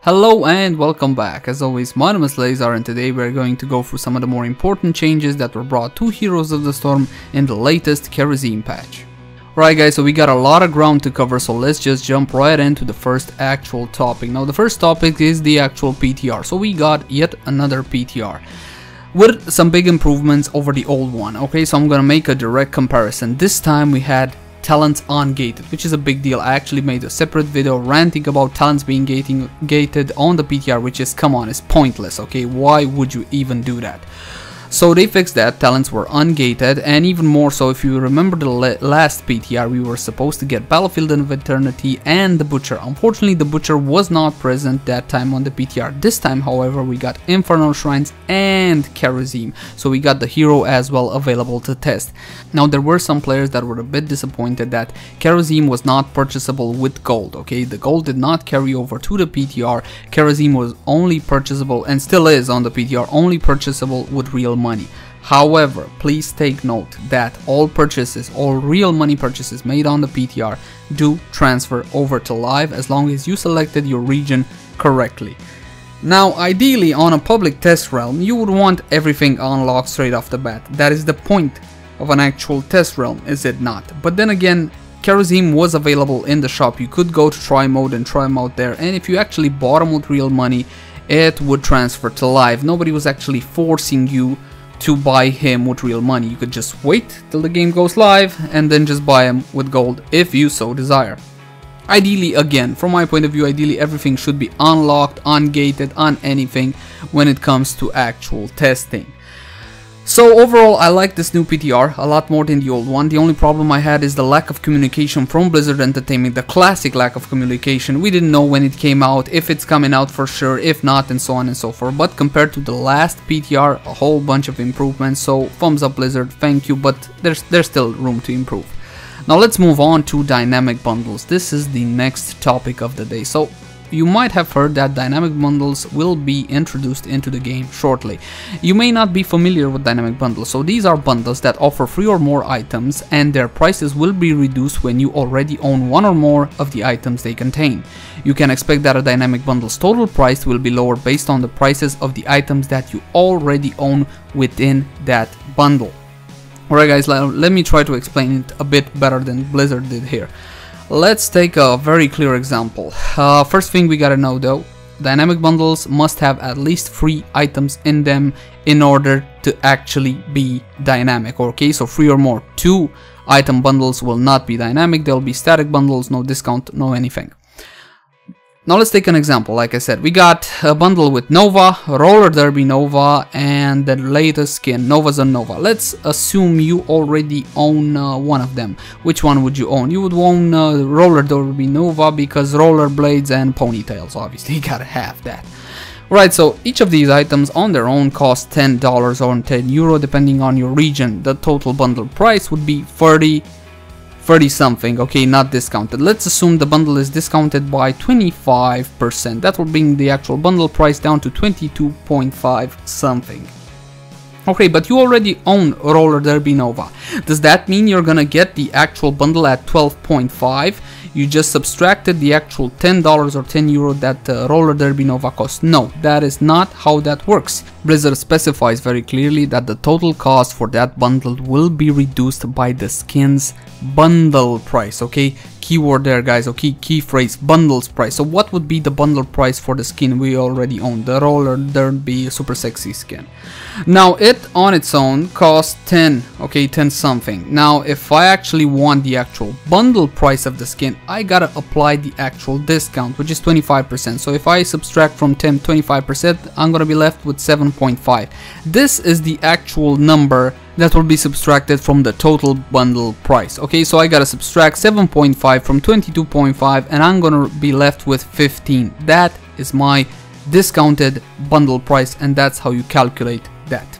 Hello and welcome back. As always, my name is Lazar and today we're going to go through some of the more important changes that were brought to Heroes of the Storm in the latest Kharazim patch. Right guys, so we got a lot of ground to cover, so let's just jump right into the first actual topic. Now the first topic is the actual PTR. So we got yet another PTR with some big improvements over the old one. Okay, so I'm gonna make a direct comparison. This time we had talents ungated, which is a big deal. I actually made a separate video ranting about talents being gated on the PTR, which is, come on, it's pointless. Okay, why would you even do that? So they fixed that, talents were ungated, and even more so, if you remember the last PTR, we were supposed to get Battlefield of Eternity and the Butcher. Unfortunately, the Butcher was not present that time on the PTR. This time, however, we got Infernal Shrines and Kharazim, so we got the hero as well available to test. Now, there were some players that were a bit disappointed that Kharazim was not purchasable with gold, okay? The gold did not carry over to the PTR. Kharazim was only purchasable, and still is on the PTR, only purchasable with real money. However, please take note that all purchases, all real money purchases made on the PTR do transfer over to live as long as you selected your region correctly. Now, ideally on a public test realm, you would want everything unlocked straight off the bat. That is the point of an actual test realm, is it not? But then again, Kharazim was available in the shop. You could go to try mode and try them out there, and if you actually bought them with real money, it would transfer to live. Nobody was actually forcing you to buy him with real money. You could just wait till the game goes live and then just buy him with gold if you so desire. Ideally, again, from my point of view, ideally everything should be unlocked, ungated, on anything when it comes to actual testing. So overall, I like this new PTR a lot more than the old one. The only problem I had is the lack of communication from Blizzard Entertainment, the classic lack of communication. We didn't know when it came out, if it's coming out for sure, if not, and so on and so forth. But compared to the last PTR, a whole bunch of improvements. So thumbs up Blizzard, thank you, but there's still room to improve. Now let's move on to dynamic bundles. This is the next topic of the day. So you might have heard that dynamic bundles will be introduced into the game shortly. You may not be familiar with dynamic bundles, so these are bundles that offer 3 or more items and their prices will be reduced when you already own 1 or more of the items they contain. You can expect that a dynamic bundle's total price will be lower based on the prices of the items that you already own within that bundle. Alright guys, let me try to explain it a bit better than Blizzard did here. Let's take a very clear example. First thing we gotta know though, dynamic bundles must have at least 3 items in them in order to actually be dynamic. Okay, so 3 or more. 2 item bundles will not be dynamic, they'll be static bundles, no discount, no anything. Now let's take an example. Like I said, we got a bundle with Nova, Roller Derby Nova, and the latest skin, Nova's on Nova. Let's assume you already own one of them. Which one would you own? You would own Roller Derby Nova because roller blades and ponytails, obviously, you gotta have that. Right, so each of these items on their own cost $10 or €10 depending on your region. The total bundle price would be 30 something, okay, not discounted. Let's assume the bundle is discounted by 25%. That will bring the actual bundle price down to 22.5 something. Okay, but you already own Roller Derby Nova. Does that mean you're gonna get the actual bundle at 12.5? You just subtracted the actual $10 or €10 that Roller Derby Nova costs. No, that is not how that works. Blizzard specifies very clearly that the total cost for that bundle will be reduced by the skin's bundle price, okay? Keyword there guys, okay, key phrase, bundles price. So what would be the bundle price for the skin we already own, the Roller Derby super sexy skin? Now it on its own costs 10, okay, 10 something. Now if I actually want the actual bundle price of the skin, I gotta apply the actual discount, which is 25%. So if I subtract from 10 25%, I'm gonna be left with 7.5. This is the actual number that will be subtracted from the total bundle price. Okay, so I gotta subtract 7.5 from 22.5 and I'm gonna be left with 15. That is my discounted bundle price and that's how you calculate that.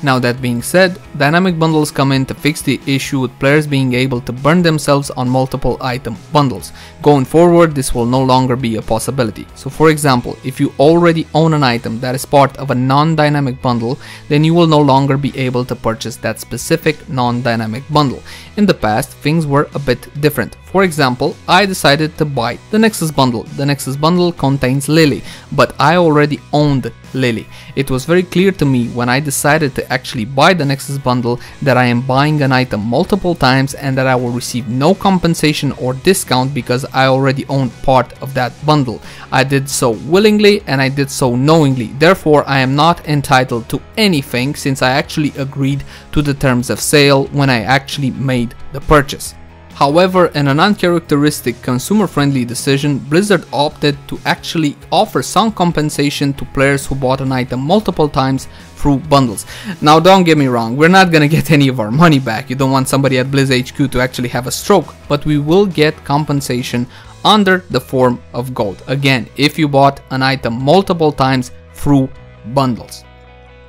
Now that being said, dynamic bundles come in to fix the issue with players being able to burn themselves on multiple item bundles. Going forward, this will no longer be a possibility. So for example, if you already own an item that is part of a non-dynamic bundle, then you will no longer be able to purchase that specific non-dynamic bundle. In the past, things were a bit different. For example, I decided to buy the Nexus bundle. The Nexus bundle contains Lily, but I already owned Lily. It was very clear to me when I decided to actually buy the Nexus bundle that I am buying an item multiple times and that I will receive no compensation or discount because I already owned part of that bundle. I did so willingly and I did so knowingly. Therefore, I am not entitled to anything since I actually agreed to the terms of sale when I actually made the purchase. However, in an uncharacteristic consumer-friendly decision, Blizzard opted to actually offer some compensation to players who bought an item multiple times through bundles. Now don't get me wrong, we're not gonna get any of our money back. You don't want somebody at Blizz HQ to actually have a stroke, but we will get compensation under the form of gold. Again, if you bought an item multiple times through bundles.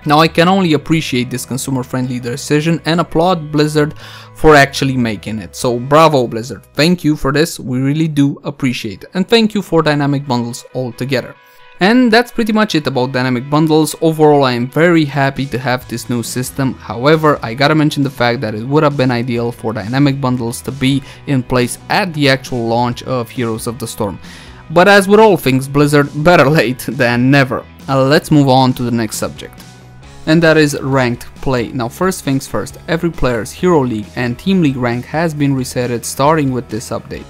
Now I can only appreciate this consumer-friendly decision and applaud Blizzard for actually making it. So bravo Blizzard, thank you for this, we really do appreciate it. And thank you for dynamic bundles altogether. And that's pretty much it about dynamic bundles. Overall, I am very happy to have this new system. However, I gotta mention the fact that it would have been ideal for dynamic bundles to be in place at the actual launch of Heroes of the Storm. But as with all things Blizzard, better late than never. Let's move on to the next subject. And that is ranked play. Now first things first, every player's Hero League and Team League rank has been resetted starting with this update.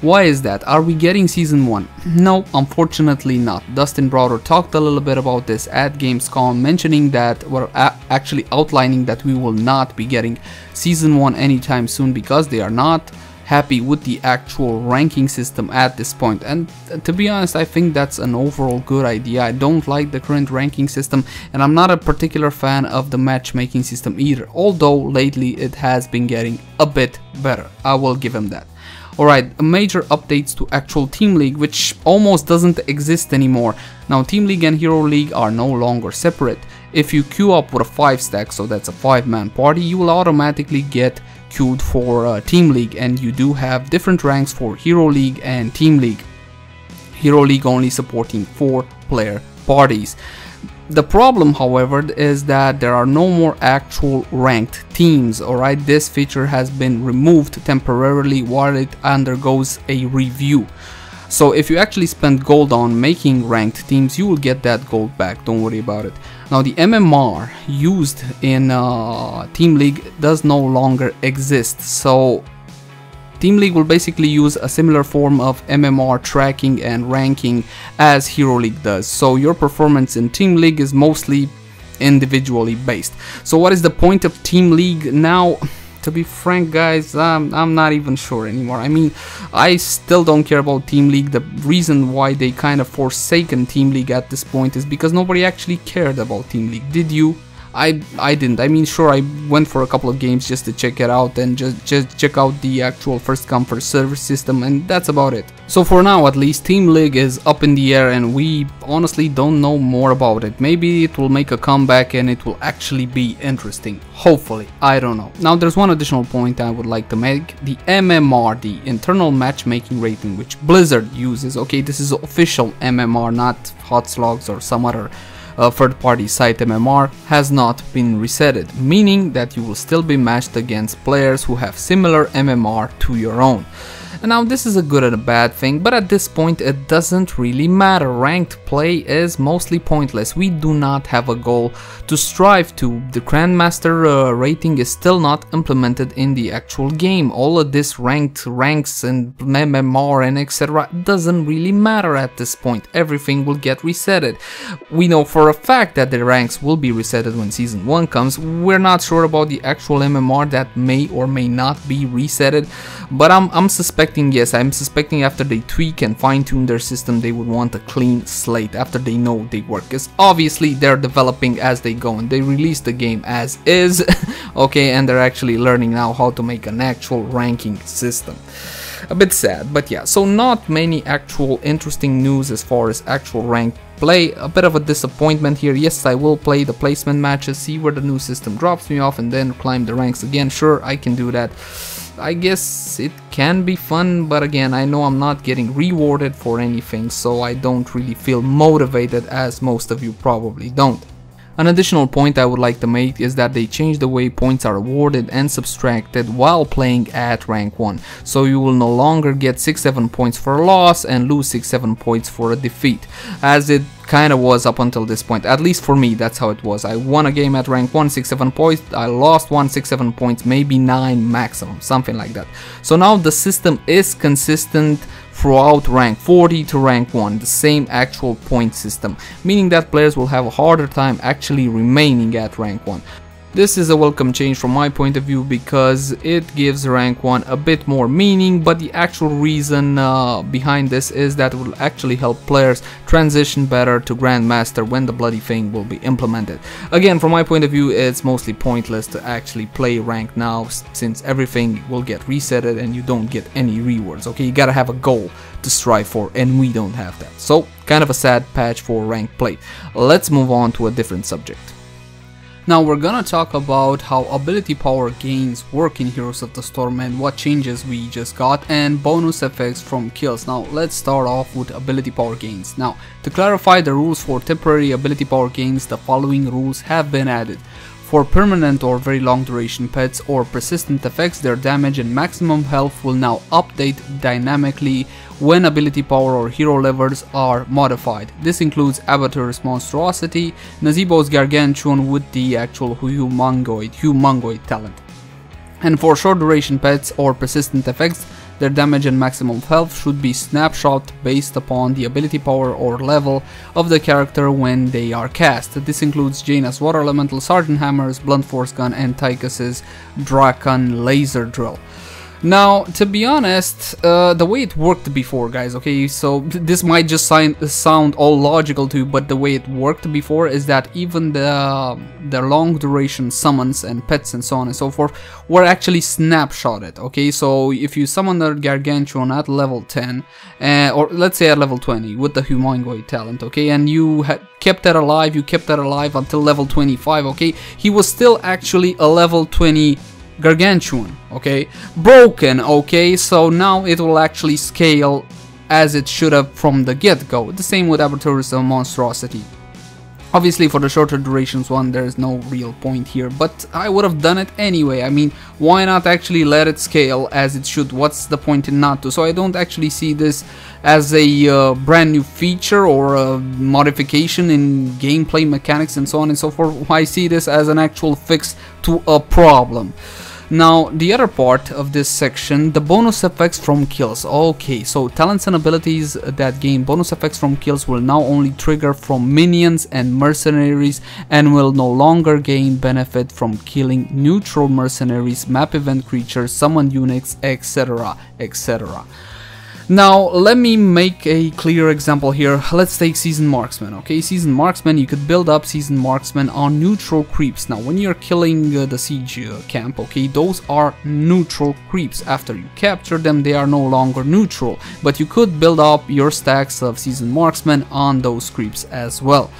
Why is that? Are we getting Season 1? No, unfortunately not. Dustin Browder talked a little bit about this at Gamescom, mentioning that we're actually outlining that we will not be getting Season 1 anytime soon because they are not happy with the actual ranking system at this point. And to be honest, I think that's an overall good idea. I don't like the current ranking system and I'm not a particular fan of the matchmaking system either, although lately it has been getting a bit better. I will give him that. Alright, major updates to actual Team League, which almost doesn't exist anymore. Now Team League and Hero League are no longer separate. If you queue up with a 5 stack, so that's a 5-man party, you will automatically get queued for Team League, and you do have different ranks for Hero League and Team League. Hero League only supporting 4-player parties. The problem, however, is that there are no more actual ranked teams. Alright, this feature has been removed temporarily while it undergoes a review. So if you actually spend gold on making ranked teams, you will get that gold back, don't worry about it. Now the MMR used in Team League does no longer exist, so Team League will basically use a similar form of MMR tracking and ranking as Hero League does. So your performance in Team League is mostly individually based. So what is the point of Team League now? To be frank guys, I'm not even sure anymore. I mean, I still don't care about Team League. The reason why they kind of forsaken Team League at this point is because nobody actually cared about Team League. Did you? I didn't. I mean, sure, I went for a couple of games just to check it out and just check out the actual first come first serve system, and that's about it. So for now at least, Team League is up in the air and we honestly don't know more about it. Maybe it will make a comeback and it will actually be interesting. Hopefully, I don't know. Now there's one additional point I would like to make. The MMR, the internal matchmaking rating, which Blizzard uses. Okay, this is official MMR, not HotSlogs or some other third-party site MMR, has not been resetted, meaning that you will still be matched against players who have similar MMR to your own. And now this is a good and a bad thing, but at this point it doesn't really matter. Ranked play is mostly pointless. We do not have a goal to strive to. The Grandmaster rating is still not implemented in the actual game. All of this ranks and MMR and etc. doesn't really matter at this point. Everything will get resetted. We know for a fact that the ranks will be resetted when Season 1 comes. We're not sure about the actual MMR that may or may not be resetted, but I'm suspecting, yes, I'm suspecting after they tweak and fine-tune their system, they would want a clean slate after they know they work, because obviously they're developing as they go and they release the game as is. Okay, and they're actually learning now how to make an actual ranking system. A bit sad, but yeah, so not many actual interesting news as far as actual ranked play. A bit of a disappointment here. Yes, I will play the placement matches, see where the new system drops me off, and then climb the ranks again. Sure, I can do that. I guess it can be fun, but again, I know I'm not getting rewarded for anything, so I don't really feel motivated, as most of you probably don't. An additional point I would like to make is that they changed the way points are awarded and subtracted while playing at rank 1. So you will no longer get 6-7 points for a loss and lose 6-7 points for a defeat, as it kind of was up until this point. At least for me, that's how it was. I won a game at rank 1, 6-7 points, I lost 1, 6-7 points, maybe 9 maximum, something like that. So now the system is consistent throughout rank 40 to rank 1, the same actual point system, meaning that players will have a harder time actually remaining at rank 1. This is a welcome change from my point of view because it gives rank 1 a bit more meaning, but the actual reason behind this is that it will actually help players transition better to Grandmaster when the Bloody Fang will be implemented. Again, from my point of view, it's mostly pointless to actually play rank now since everything will get resetted and you don't get any rewards, okay? You gotta have a goal to strive for, and we don't have that. So, kind of a sad patch for rank play. Let's move on to a different subject. Now we're gonna talk about how ability power gains work in Heroes of the Storm and what changes we just got and bonus effects from kills. Now let's start off with ability power gains. Now to clarify the rules for temporary ability power gains, the following rules have been added. For permanent or very long duration pets or persistent effects, their damage and maximum health will now update dynamically when ability power or hero levels are modified. This includes Abatur's Monstrosity, Nazebo's Gargantuan with the actual Humongoid talent. And for short duration pets or persistent effects, their damage and maximum health should be snapshot based upon the ability power or level of the character when they are cast. This includes Jaina's Water Elemental, Sergeant Hammer's Blunt Force Gun, and Tychus's Dracan Laser Drill. Now, to be honest, the way it worked before, guys, okay, so this might just sound all logical to you, but the way it worked before is that even the long duration summons and pets and so on and so forth were actually snapshotted, okay? So if you summon a Gargantuan at level 10, or let's say at level 20 with the Humongoid talent, okay, and you had kept that alive, until level 25, okay, he was still actually a level 20 Gargantuan, okay, broken, okay, so now it will actually scale as it should have from the get-go. The same with Abatur's Monstrosity. Obviously for the shorter durations one there is no real point here, but I would have done it anyway. I mean, why not actually let it scale as it should? What's the point in not to? So I don't actually see this as a brand new feature or a modification in gameplay mechanics and so on and so forth. I see this as an actual fix to a problem. Now, the other part of this section, the bonus effects from kills. Okay, so talents and abilities that gain bonus effects from kills will now only trigger from minions and mercenaries and will no longer gain benefit from killing neutral mercenaries, map event creatures, summoned units, etc, etc. Now, let me make a clear example here. Let's take Seasoned Marksman, okay? Seasoned Marksman, you could build up Seasoned Marksman on neutral creeps. Now, when you're killing the siege camp, okay, those are neutral creeps. After you capture them, they are no longer neutral. But you could build up your stacks of Seasoned Marksman on those creeps as well.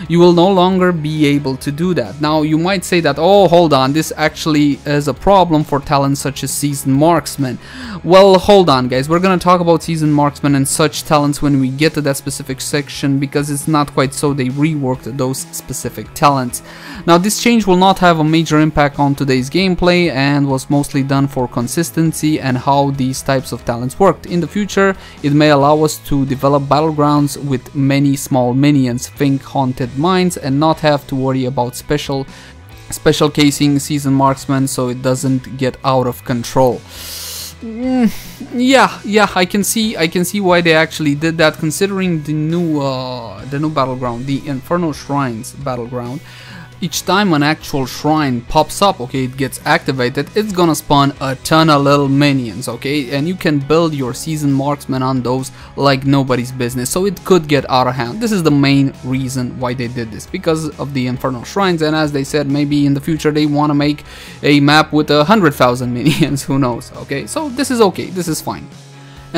You will no longer be able to do that. Now, you might say that, oh, hold on, this actually is a problem for talents such as Seasoned Marksman. Well, hold on, guys, we're gonna talk about Seasoned Marksman and such talents when we get to that specific section, because it's not quite so. They reworked those specific talents. Now, this change will not have a major impact on today's gameplay and was mostly done for consistency and how these types of talents worked. In the future, it may allow us to develop battlegrounds with many small minions, think haunted mines, and not have to worry about special casing Seasoned Marksman so it doesn't get out of control. Yeah, I can see why they actually did that, considering the new battleground, the Infernal Shrines battleground. Each time an actual shrine pops up, okay, it gets activated, it's gonna spawn a ton of little minions, okay, and you can build your Seasoned Marksman on those like nobody's business, so it could get out of hand. This is the main reason why they did this, because of the Infernal Shrines, and as they said, maybe in the future they want to make a map with 100,000 minions, who knows, okay, so this is okay, this is fine.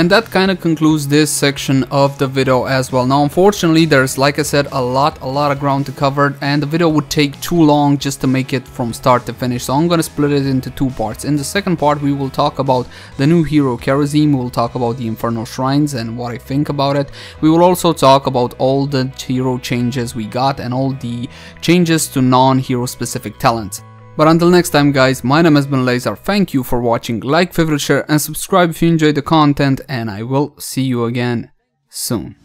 And that kind of concludes this section of the video as well. Now unfortunately there's, like I said, a lot of ground to cover, and the video would take too long just to make it from start to finish, so I'm gonna split it into two parts. In the second part we will talk about the new hero Kharazim, we'll talk about the Infernal shrines and what I think about it. We will also talk about all the hero changes we got and all the changes to non-hero specific talents. But until next time guys, my name has been Lazer, thank you for watching, like, favorite, share and subscribe if you enjoyed the content, and I will see you again soon.